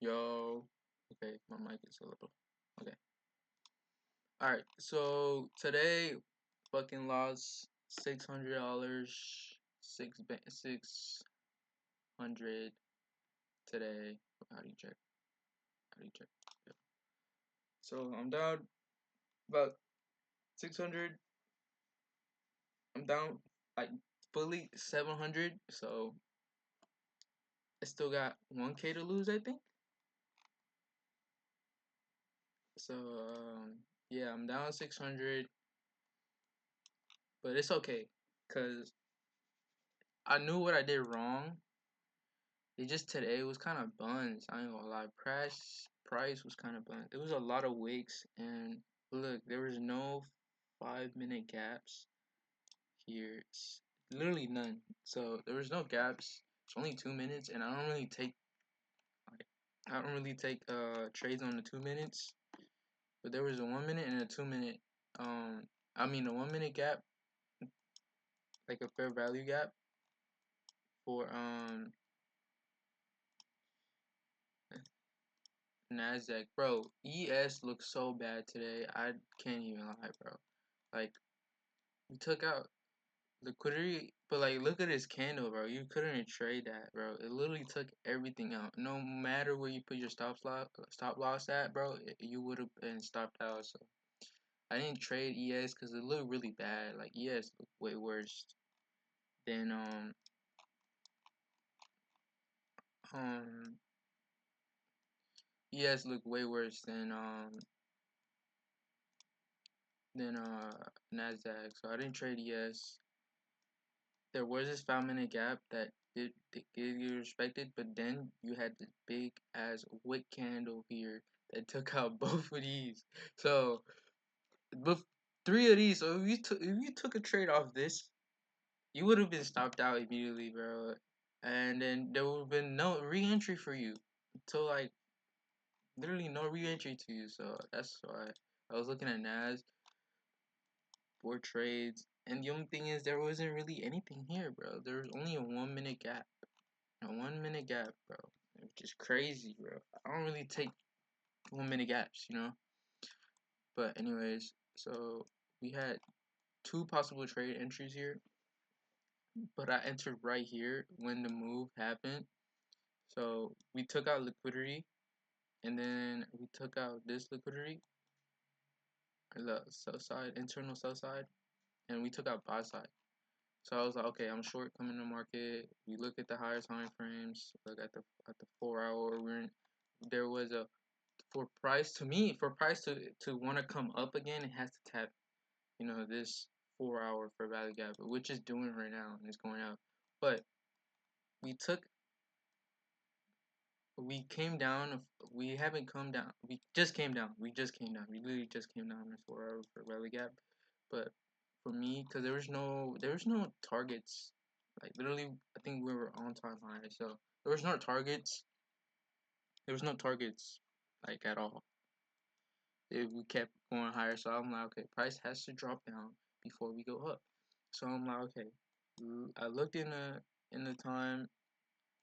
Yo. Okay, my mic is a little. Okay. Alright, so today, fucking lost $600. 600 today. How do you check? How do you check? Yeah. So I'm down about 600. I'm down like fully 700. So I still got 1K to lose, I think. So yeah, I'm down 600, but it's okay, cause I knew what I did wrong. It just today was kind of buns. I ain't gonna lie. Price was kind of buns. There was a lot of wicks, and look, there was no 5 minute gaps here. It's literally none. So there was no gaps. It's only 2 minutes, and like, I don't really take trades on the 2 minutes. But there was a 1 minute and a 2 minute. I mean a 1 minute gap, like a fair value gap for Nasdaq, bro. ES looks so bad today. I can't even lie, bro. Like we took out liquidity, but like look at this candle, bro. You couldn't trade that, bro. It literally took everything out. No matter where you put your stop loss at, bro, you would have been stopped out. So I didn't trade ES because it looked really bad. Like ES looked way worse than um ES looked way worse than Nasdaq. So I didn't trade ES. There was this 5 minute gap that did give you respected, but then you had this big ass wick candle here that took out both of these. So, but three of these. So if you took a trade off this, you would have been stopped out immediately, bro. And then there would have been no re-entry for you until like literally no re-entry to you. So that's why I was looking at Nas for trades, and the only thing is there wasn't really anything here, bro. There was only a 1 minute gap. A 1 minute gap, bro. Which is crazy, bro. I don't really take 1 minute gaps, you know? But anyways, so we had two possible trade entries here, but I entered right here when the move happened. So we took out liquidity, and then we took out this liquidity, the sell side, internal sell side, and we took out buy side. So I was like, okay, I'm short coming to market. We look at the higher time frames, look at the 4 hour. There was a for price to want to come up again, it has to tap, this 4 hour for value gap, which is doing right now and it's going up. But we took we came down. We haven't come down. We just came down. We literally just came down in 4 hour for value gap. But for me, because there was no targets. Like literally, I think we were on time high, so there was no targets. There was no targets like at all. If we kept going higher. So I'm like, okay, price has to drop down before we go up. So I'm like, okay. I looked in the time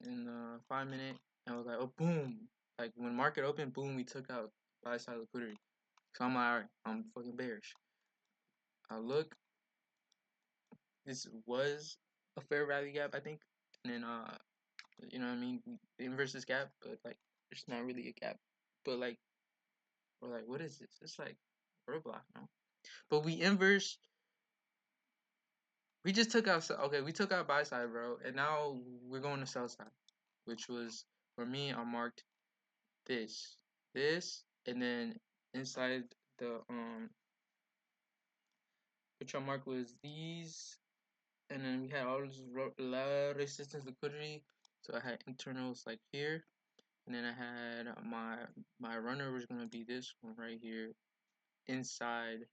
in the 5 minute, and I was like, oh boom! Like when market opened, boom, we took out buy side liquidity. So I'm like, all right, I'm fucking bearish. I look, this was a fair value gap, I think, and then you know what I mean, the inverse this gap, but like it's not really a gap, but like we're like, what is this? It's like roadblock, no? But we just took out. Okay, we took out buy side, bro, and now we're going to sell side, which was for me. I marked this, and then inside the which I marked was these, and then we had all this resistance liquidity. So I had internals like here, and then I had my runner was gonna be this one right here inside.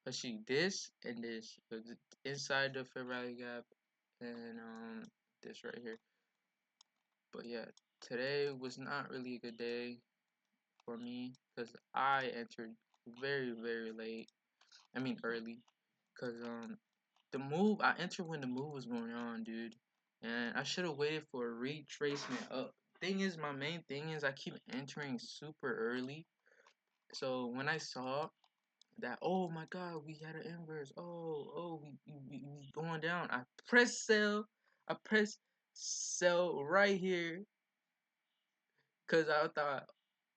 Actually, this and this, so inside the fair value gap, and this right here. But yeah, today was not really a good day for me because I entered very very late. I mean early, because the move I entered when the move was going on, dude, and I should have waited for a retracement up thing is, my main thing is I keep entering super early. So when I saw that, oh my god, we had an inverse. We going down. I press sell. I press sell right here because I thought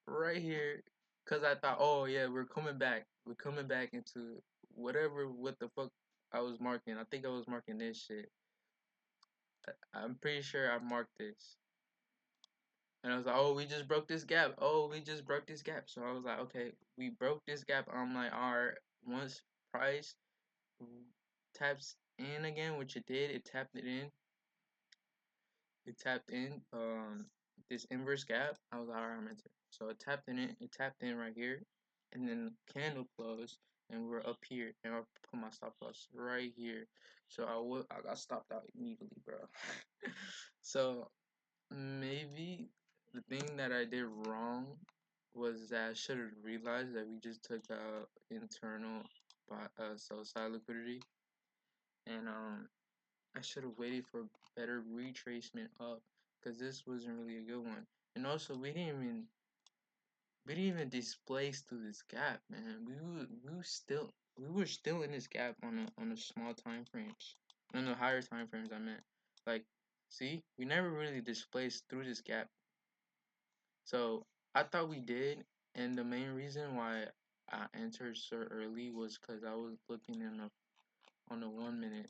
right here because I thought, oh yeah, we're coming back. We're coming back into what the fuck I was marking. I think I was marking this shit. I'm pretty sure I marked this. And I was like, oh, we just broke this gap. Oh, we just broke this gap. So I was like, okay, we broke this gap. I'm like, alright, once price taps in again, which it did, it tapped it in. It tapped in this inverse gap. I was like, alright, I'm into it. So it tapped in right here, and then the candle closed, and we're up here, and I put my stop loss right here. So I got stopped out immediately, bro. So maybe the thing that I did wrong was that I should have realized that we just took out internal sell side liquidity, and I should have waited for better retracement up because this wasn't really a good one. And also, we didn't even displace through this gap, man. We were still in this gap on the small time frames, on the higher time frames. I meant, like, see, we never really displaced through this gap. So I thought we did, and the main reason why I entered so early was because I was looking on the 1 minute,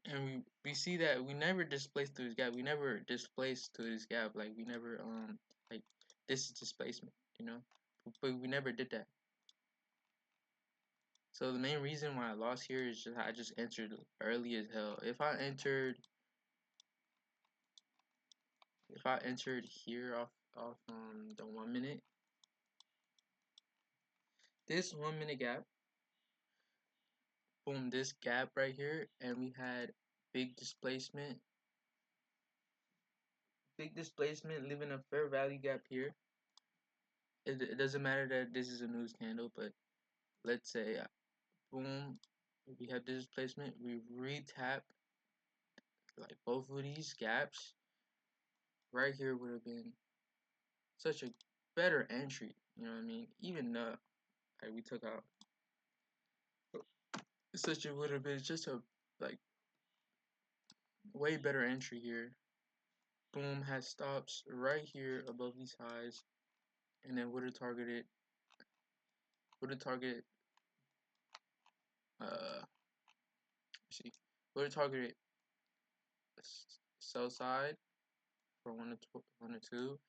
and we see that we never displaced through this gap. We never displaced to this gap. Like we never like this is displacement, but we never did that. So the main reason why I lost here is just I just entered early as hell. If I entered here off the 1 minute, this 1 minute gap, boom, this gap right here, and we had big displacement, leaving a fair value gap here. It doesn't matter that this is a news candle, but let's say boom, we have this displacement, we retap like both of these gaps. Right here would have been such a better entry, you know what I mean? Even though like we took out such a would have been just a like way better entry here. Boom, has stops right here above these highs, and then would have targeted see would have targeted sell side for 1 to 2,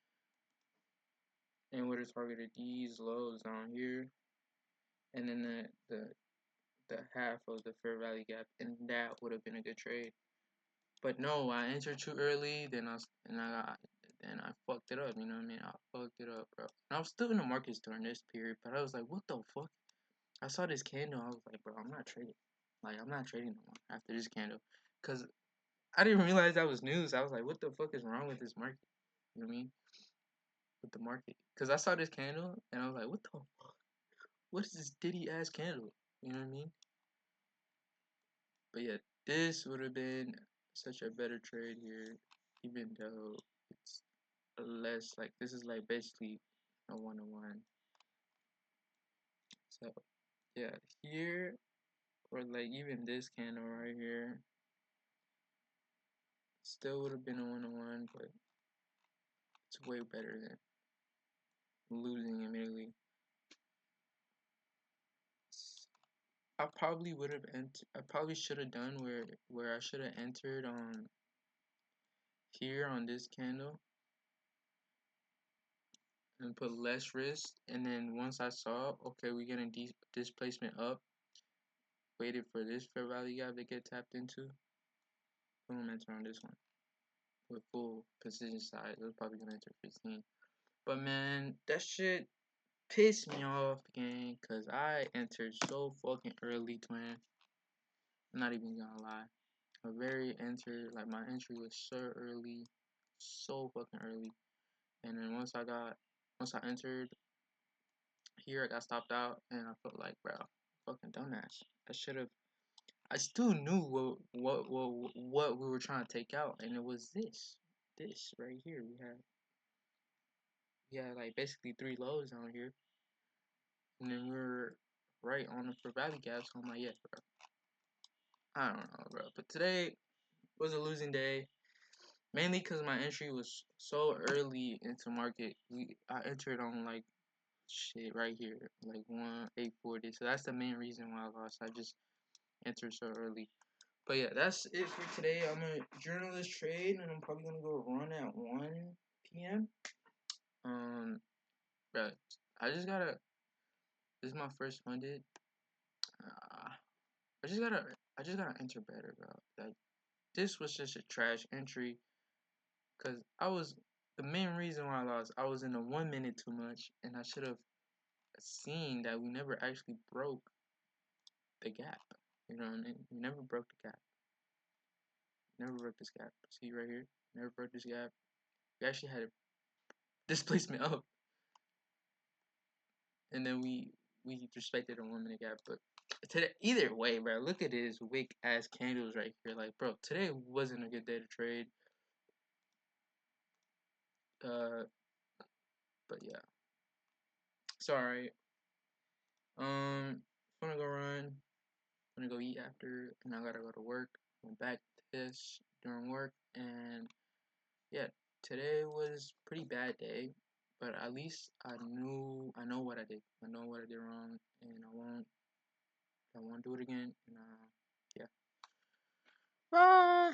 and would have targeted these lows down here, and then the half of the fair value gap, and that would have been a good trade. But no, I entered too early, then I fucked it up. You know what I mean? I fucked it up, bro. And I was still in the markets during this period, but I was like, what the fuck? I saw this candle, I was like, bro, I'm not trading. Like, I'm not trading no more after this candle, cause I didn't realize that was news. I was like, what the fuck is wrong with this market? You know what I mean? With the market, cause I saw this candle and I was like, what the fuck? What is this ditty ass candle? You know what I mean? But yeah, this would have been such a better trade here, even though it's less like this is like basically a 1-to-1. So yeah, here or like even this candle right here still would have been a 1-to-1, but it's way better than losing immediately. I probably would have I probably should have done where I should have entered on here on this candle and put less risk, and then once I saw okay we're getting displacement up, waited for this fair value gap to get tapped into, boom, enter on this one with full position size. I was probably gonna enter 15, but man, that shit pissed me off, gang, cause I entered so fucking early, twin. I'm not even gonna lie. Like my entry was so early, so fucking early. And then once I entered here, I got stopped out, and I felt like, bro, fucking dumbass. I still knew what we were trying to take out, and it was this right here we had. we had like basically three lows down here, and then we're right on the for valley gap. So I'm like, yeah, bro. I don't know, bro. But today was a losing day, mainly because my entry was so early into market. I entered on like shit right here, like 1 840. So that's the main reason why I lost. I just entered so early. But yeah, that's it for today. I'm gonna journal this trade, and I'm probably gonna go run at 1 p.m. Bro, I just gotta. This is my first funded. Uh, I just gotta enter better, bro. Like this was just a trash entry, cause I was the main reason why I lost. I was in the 1 minute too much, and I should have seen that we never actually broke the gap. You know what I mean? We never broke the gap. Never broke this gap. See right here? Never broke this gap. We actually had a displacement up, and then we respected a 1 minute gap. But today, either way, bro, look at his wick ass candles right here. Like, bro, today wasn't a good day to trade. Uh, but yeah, sorry. I'm gonna go run. I'm gonna go eat after, and I gotta go to work. Went back to this during work, and yeah, today was pretty bad day. But at least I know what I did. I know what I did wrong, and I won't do it again. And yeah. Ah,